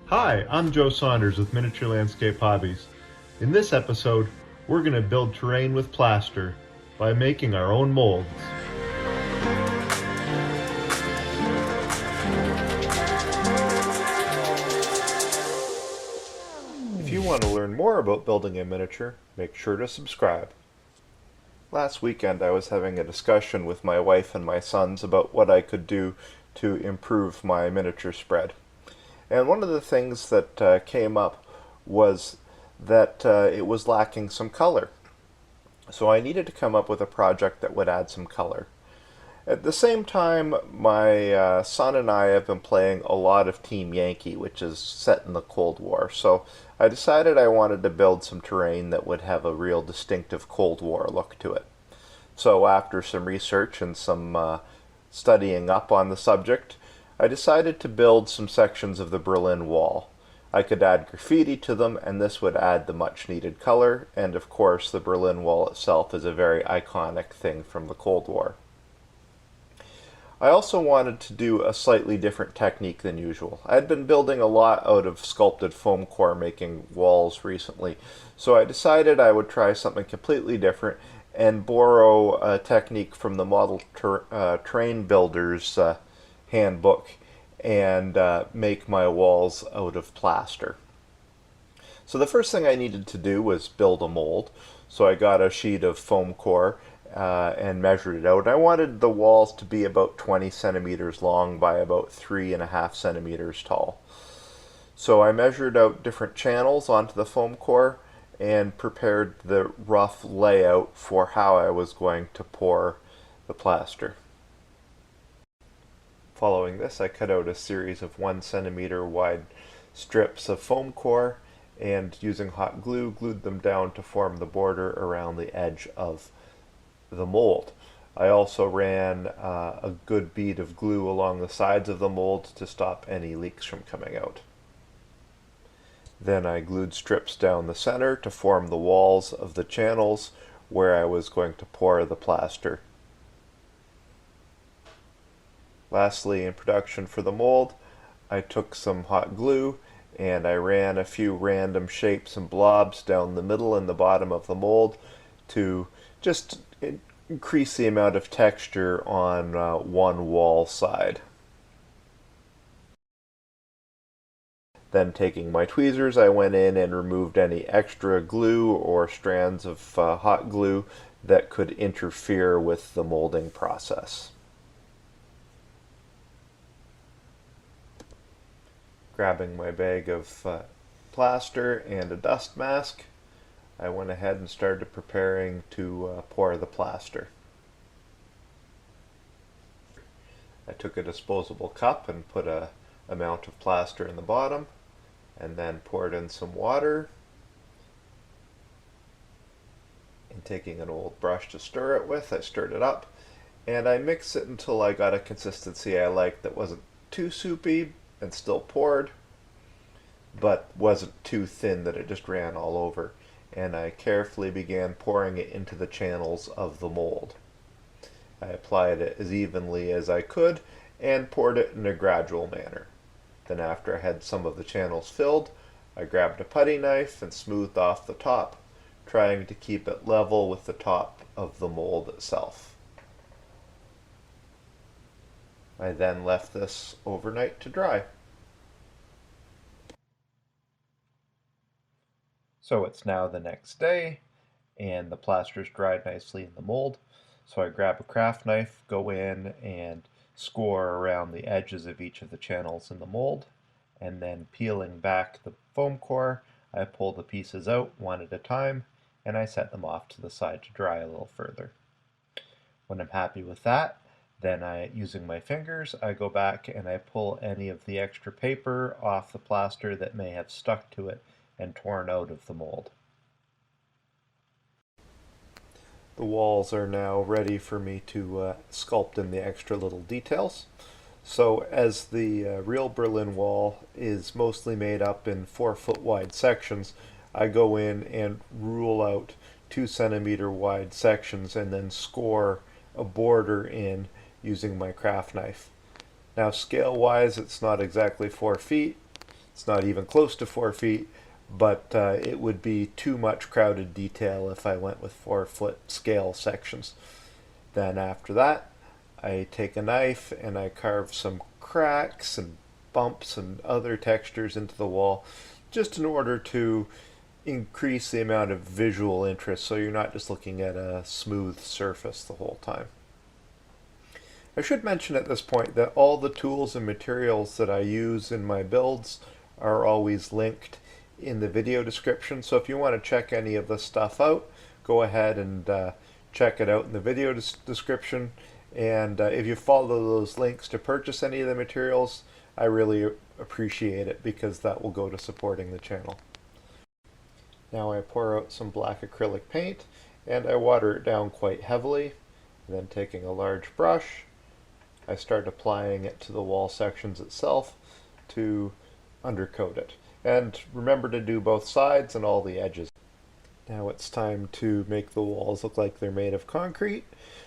Hi, I'm Joe Saunders with Miniature Landscape Hobbies. In this episode, we're going to build terrain with plaster by making our own molds. If you want to learn more about building a miniature, make sure to subscribe. Last weekend I was having a discussion with my wife and my sons about what I could do to improve my miniature spread. And one of the things that came up was that it was lacking some color. So I needed to come up with a project that would add some color. At the same time, my son and I have been playing a lot of Team Yankee, which is set in the Cold War. So I decided I wanted to build some terrain that would have a real distinctive Cold War look to it. So after some research and some studying up on the subject, I decided to build some sections of the Berlin Wall. I could add graffiti to them, and this would add the much needed color, and of course the Berlin Wall itself is a very iconic thing from the Cold War. I also wanted to do a slightly different technique than usual. I had been building a lot out of sculpted foam core making walls recently, so I decided I would try something completely different and borrow a technique from the Model Terrain Builder's handbook and make my walls out of plaster. So the first thing I needed to do was build a mold. So I got a sheet of foam core and measured it out. I wanted the walls to be about 20 centimeters long by about 3.5 centimeters tall. So I measured out different channels onto the foam core and prepared the rough layout for how I was going to pour the plaster. Following this, I cut out a series of 1 centimeter wide strips of foam core and using hot glue, glued them down to form the border around the edge of the mold. I also ran a good bead of glue along the sides of the mold to stop any leaks from coming out. Then I glued strips down the center to form the walls of the channels where I was going to pour the plaster. Lastly, in production for the mold, I took some hot glue and I ran a few random shapes and blobs down the middle and the bottom of the mold to just increase the amount of texture on one wall side. Then taking my tweezers, I went in and removed any extra glue or strands of hot glue that could interfere with the molding process. Grabbing my bag of plaster and a dust mask, I went ahead and started preparing to pour the plaster. I took a disposable cup and put an amount of plaster in the bottom and then poured in some water, and taking an old brush to stir it with, I stirred it up and I mixed it until I got a consistency I liked that wasn't too soupy and still poured, but wasn't too thin that it just ran all over. And I carefully began pouring it into the channels of the mold. I applied it as evenly as I could and poured it in a gradual manner. Then after I had some of the channels filled, I grabbed a putty knife and smoothed off the top, trying to keep it level with the top of the mold itself. I then left this overnight to dry. So it's now the next day, and the plaster's dried nicely in the mold. So I grab a craft knife, go in and score around the edges of each of the channels in the mold, and then peeling back the foam core, I pull the pieces out one at a time, and I set them off to the side to dry a little further. When I'm happy with that, then using my fingers, I go back and I pull any of the extra paper off the plaster that may have stuck to it and torn out of the mold. The walls are now ready for me to sculpt in the extra little details. So as the real Berlin Wall is mostly made up in 4-foot wide sections, I go in and rule out 2 centimeter wide sections and then score a border in using my craft knife. Now scale wise it's not exactly 4 feet, It's not even close to 4 feet, but it would be too much crowded detail if I went with 4-foot scale sections. Then after that, I take a knife and I carve some cracks and bumps and other textures into the wall, just in order to increase the amount of visual interest, so you're not just looking at a smooth surface the whole time. I should mention at this point that all the tools and materials that I use in my builds are always linked in the video description, so if you want to check any of this stuff out, go ahead and check it out in the video description. And if you follow those links to purchase any of the materials, I really appreciate it, because that will go to supporting the channel. Now I pour out some black acrylic paint and I water it down quite heavily. And then taking a large brush, I start applying it to the wall sections itself to undercoat it. And remember to do both sides and all the edges. Now it's time to make the walls look like they're made of concrete.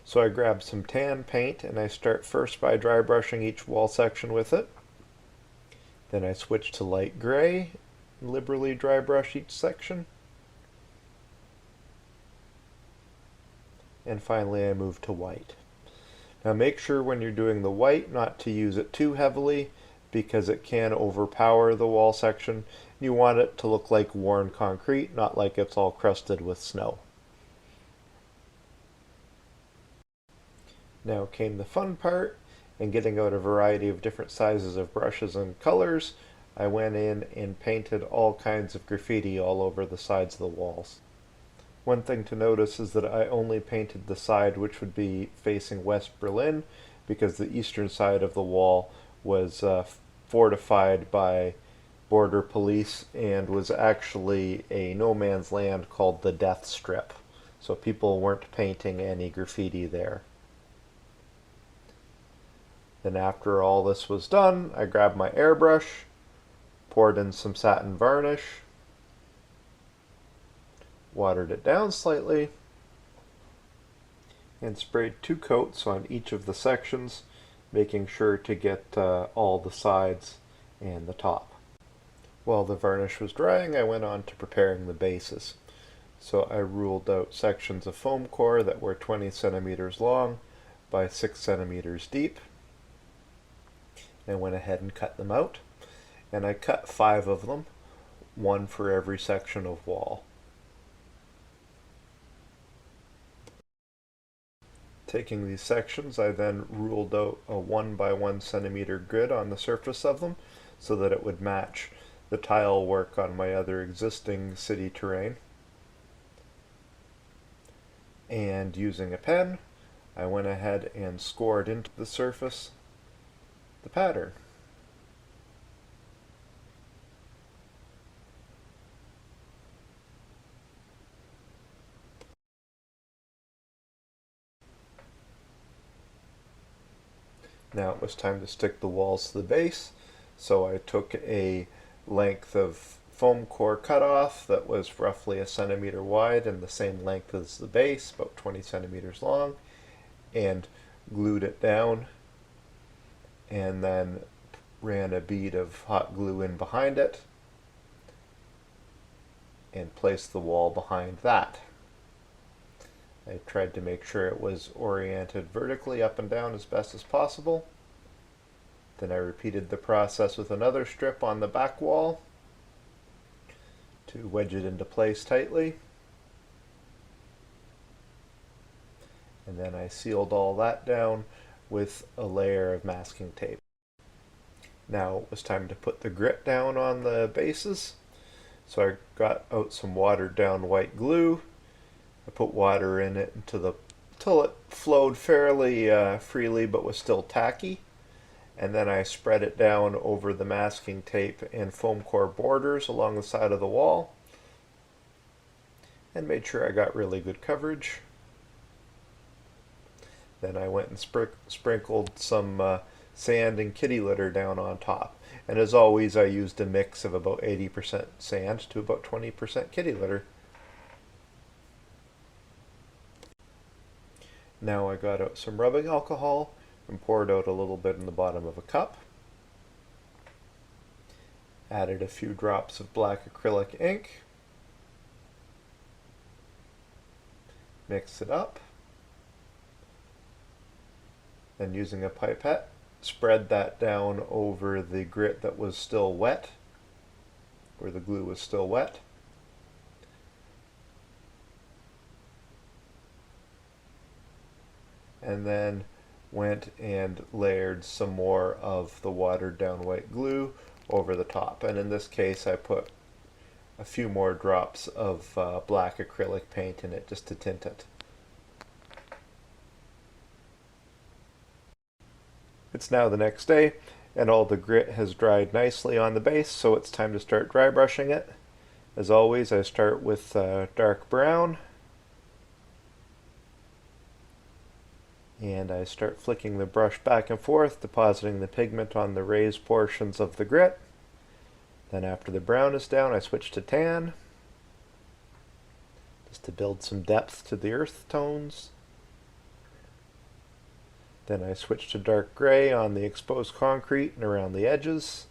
So I grab some tan paint and I start first by dry brushing each wall section with it. Then I switch to light gray, liberally dry brush each section. And finally I move to white. Now make sure when you're doing the white not to use it too heavily, because it can overpower the wall section. You want it to look like worn concrete, not like it's all crusted with snow. Now came the fun part, and getting out a variety of different sizes of brushes and colors, I went in and painted all kinds of graffiti all over the sides of the walls. One thing to notice is that I only painted the side which would be facing West Berlin, because the eastern side of the wall was fortified by border police and was actually a no man's land called the Death Strip. So people weren't painting any graffiti there. Then after all this was done, I grabbed my airbrush, poured in some satin varnish, watered it down slightly, and sprayed 2 coats on each of the sections, making sure to get all the sides and the top. While the varnish was drying, I went on to preparing the bases. So I ruled out sections of foam core that were 20 centimeters long by 6 centimeters deep, and went ahead and cut them out. And I cut 5 of them, 1 for every section of wall. Taking these sections, I then ruled out a 1 by 1 centimeter grid on the surface of them, so that it would match the tile work on my other existing city terrain. And using a pen, I went ahead and scored into the surface the pattern. Now it was time to stick the walls to the base, so I took a length of foam core cutoff that was roughly 1 centimeter wide and the same length as the base, about 20 centimeters long, and glued it down, and then ran a bead of hot glue in behind it and placed the wall behind that. I tried to make sure it was oriented vertically up and down as best as possible. Then I repeated the process with another strip on the back wall to wedge it into place tightly. And then I sealed all that down with a layer of masking tape. Now it was time to put the grit down on the bases. So I got out some watered down white glue. I put water in it until it flowed fairly freely but was still tacky. And then I spread it down over the masking tape and foam core borders along the side of the wall, and made sure I got really good coverage. Then I went and sprinkled some sand and kitty litter down on top. And as always, I used a mix of about 80% sand to about 20% kitty litter. Now I got out some rubbing alcohol and poured out a little bit in the bottom of a cup. Added a few drops of black acrylic ink. Mix it up. Then using a pipette, spread that down over the grit that was still wet, where the glue was still wet. And then went and layered some more of the watered down white glue over the top. And in this case I put a few more drops of black acrylic paint in it just to tint it. It's now the next day and all the grit has dried nicely on the base, so it's time to start dry brushing it. As always, I start with dark brown. And I start flicking the brush back and forth, depositing the pigment on the raised portions of the grit. Then after the brown is down, I switch to tan, just to build some depth to the earth tones. Then I switch to dark gray on the exposed concrete and around the edges.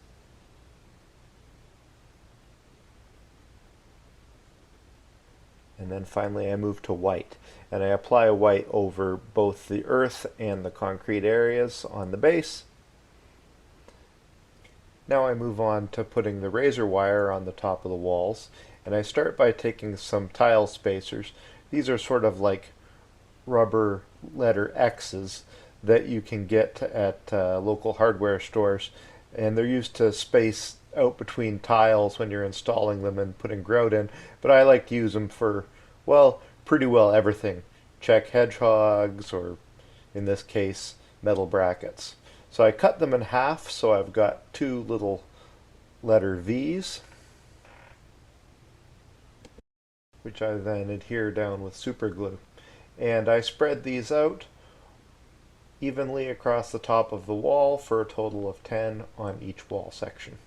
And then finally I move to white, and I apply white over both the earth and the concrete areas on the base. Now I move on to putting the razor wire on the top of the walls, and I start by taking some tile spacers. These are sort of like rubber letter X's that you can get at local hardware stores, and they're used to space out between tiles when you're installing them and putting grout in, but I like to use them for, well, pretty well everything. Check hedgehogs, or in this case, metal brackets. So I cut them in half, so I've got two little letter V's, which I then adhere down with super glue. And I spread these out evenly across the top of the wall for a total of 10 on each wall section.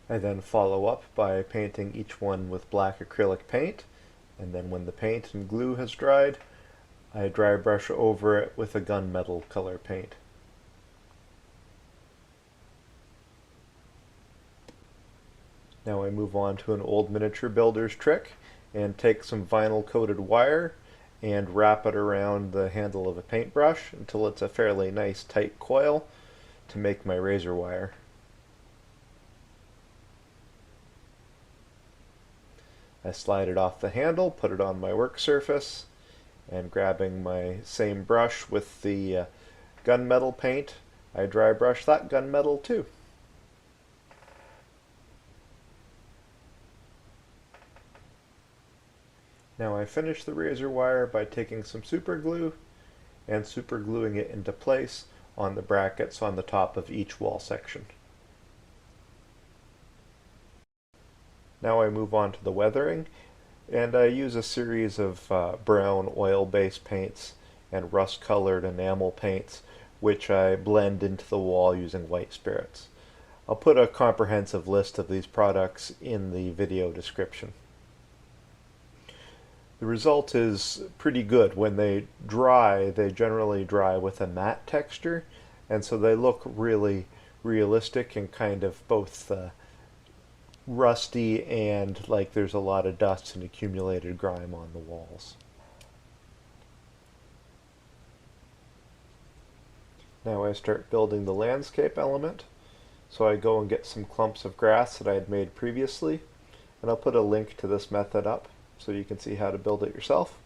I then follow up by painting each one with black acrylic paint, and then when the paint and glue has dried, I dry brush over it with a gunmetal color paint. Now I move on to an old miniature builder's trick and take some vinyl coated wire and wrap it around the handle of a paintbrush until it's a fairly nice tight coil to make my razor wire. I slide it off the handle, put it on my work surface, and grabbing my same brush with the gunmetal paint, I dry brush that gunmetal too. Now I finish the razor wire by taking some super glue and super gluing it into place on the brackets on the top of each wall section. Now I move on to the weathering, and I use a series of brown oil-based paints and rust-colored enamel paints, which I blend into the wall using white spirits. I'll put a comprehensive list of these products in the video description. The result is pretty good. When they dry, they generally dry with a matte texture, and so they look really realistic and kind of both rusty and like there's a lot of dust and accumulated grime on the walls. Now I start building the landscape element. So I go and get some clumps of grass that I had made previously, and I'll put a link to this method up so you can see how to build it yourself.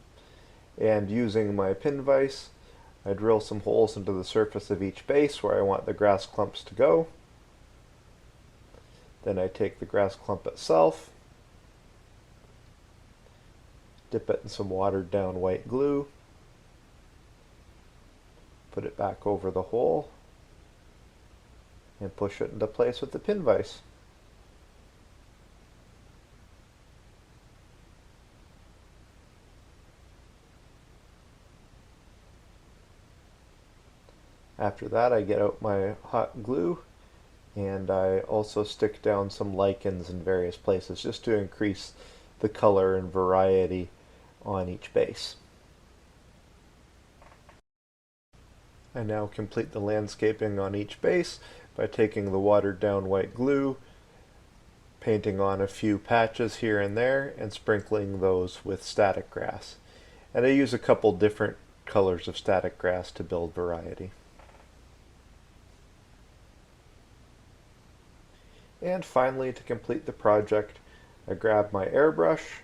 And using my pin vise, I drill some holes into the surface of each base where I want the grass clumps to go. Then I take the grass clump itself, dip it in some watered down white glue, put it back over the hole, and push it into place with the pin vise. After that, I get out my hot glue, and I also stick down some lichens in various places just to increase the color and variety on each base. I now complete the landscaping on each base by taking the watered down white glue, painting on a few patches here and there, and sprinkling those with static grass. And I use a couple different colors of static grass to build variety. And finally, to complete the project, I grab my airbrush,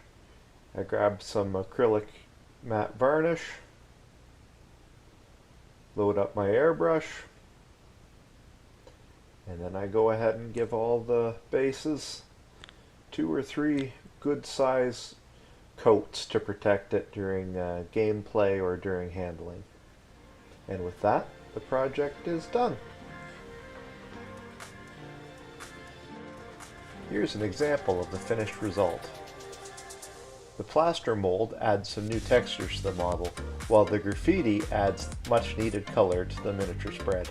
I grab some acrylic matte varnish, load up my airbrush, and then I go ahead and give all the bases 2 or 3 good size coats to protect it during gameplay or during handling. And with that, the project is done. Here's an example of the finished result. The plaster mold adds some new textures to the model, while the graffiti adds much needed color to the miniature spread.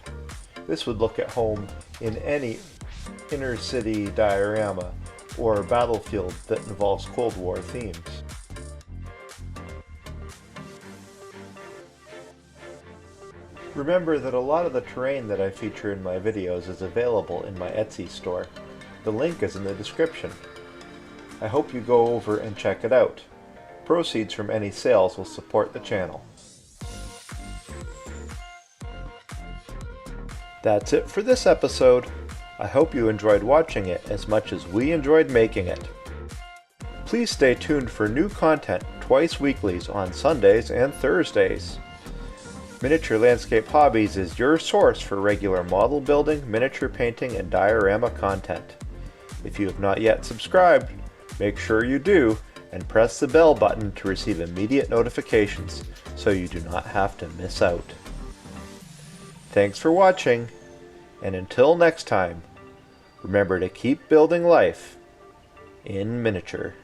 This would look at home in any inner city diorama or battlefield that involves Cold War themes. Remember that a lot of the terrain that I feature in my videos is available in my Etsy store. The link is in the description. I hope you go over and check it out. Proceeds from any sales will support the channel. That's it for this episode. I hope you enjoyed watching it as much as we enjoyed making it. Please stay tuned for new content twice weeklies on Sundays and Thursdays. Miniature Landscape Hobbies is your source for regular model building, miniature painting, and diorama content. If you have not yet subscribed, make sure you do, and press the bell button to receive immediate notifications so you do not have to miss out. Thanks for watching, and until next time, remember to keep building life in miniature.